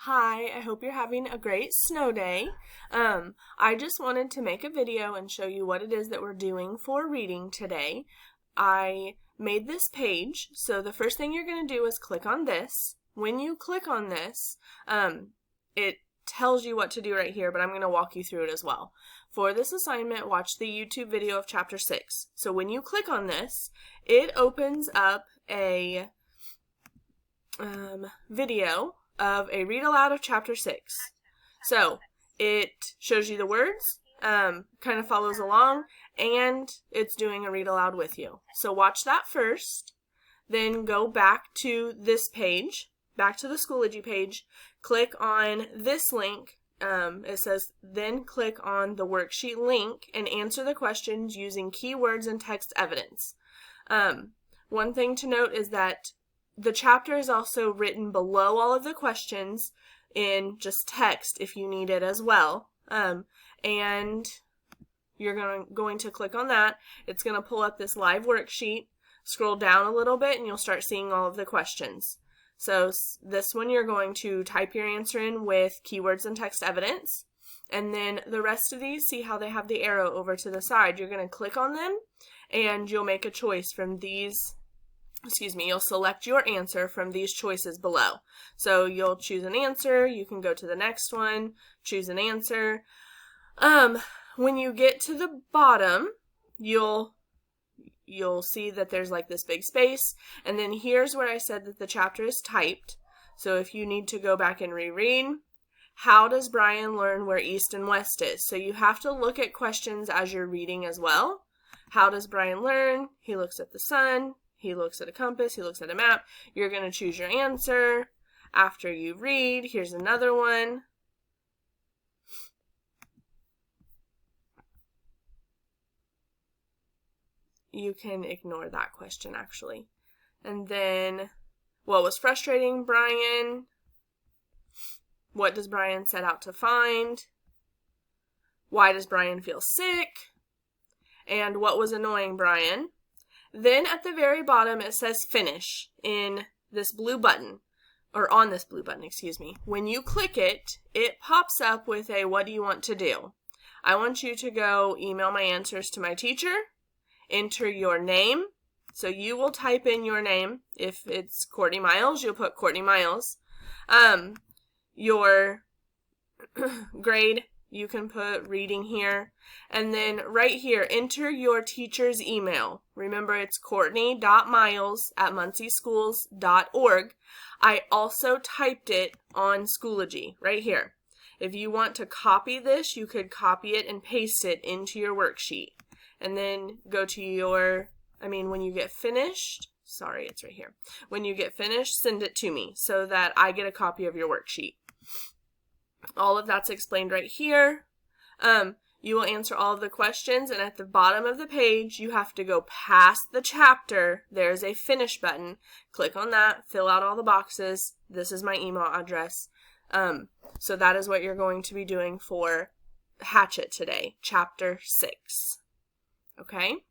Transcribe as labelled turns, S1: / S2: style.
S1: Hi, I hope you're having a great snow day. I just wanted to make a video and show you what it is that we're doing for reading today. I made this page, so the first thing you're going to do is click on this. When you click on this, it tells you what to do right here, but I'm going to walk you through it as well. For this assignment, watch the YouTube video of Chapter 6. So when you click on this, it opens up a video of a read aloud of Chapter 6. So it shows you the words, kind of follows along, and it's doing a read aloud with you. So watch that first, then go back to this page, back to the Schoology page, click on this link. It says, then click on the worksheet link and answer the questions using keywords and text evidence. One thing to note is that the chapter is also written below all of the questions in just text if you need it as well. And you're going to click on that. It's going to pull up this live worksheet. Scroll down a little bit and you'll start seeing all of the questions. So this one you're going to type your answer in with keywords and text evidence. And then the rest of these, see how they have the arrow over to the side. You're going to click on them and you'll make a choice from these. You'll select your answer from these choices below. So you'll choose an answer, you can go to the next one, choose an answer. When you get to the bottom, you'll see that there's like this big space, and then here's where I said that the chapter is typed. So if you need to go back and reread, how does Brian learn where east and west is? So you have to look at questions as you're reading as well. How does Brian learn? He looks at the sun. He looks at a compass, he looks at a map. You're going to choose your answer after you read. Here's another one. You can ignore that question actually. And then, what was frustrating Brian? What does Brian set out to find? Why does Brian feel sick? And what was annoying Brian? Then at the very bottom it says finish in this blue button, or on this blue button, excuse me. When you click it, it pops up with a what do you want to do? I want you to go email my answers to my teacher, enter your name. So you will type in your name. If it's Courtney Miles, you'll put Courtney Miles. Your grade, you can put reading here. And then right here, enter your teacher's email. Remember, it's courtney.miles@muncieschools.org. I also typed it on Schoology right here. If you want to copy this, you could copy it and paste it into your worksheet. And then go to when you get finished, sorry, it's right here. When you get finished, send it to me so that I get a copy of your worksheet. All of that's explained right here. You will answer all of the questions, and at the bottom of the page, you have to go past the chapter. There's a finish button. Click on that, fill out all the boxes. This is my email address. So that is what you're going to be doing for Hatchet today, Chapter 6. Okay?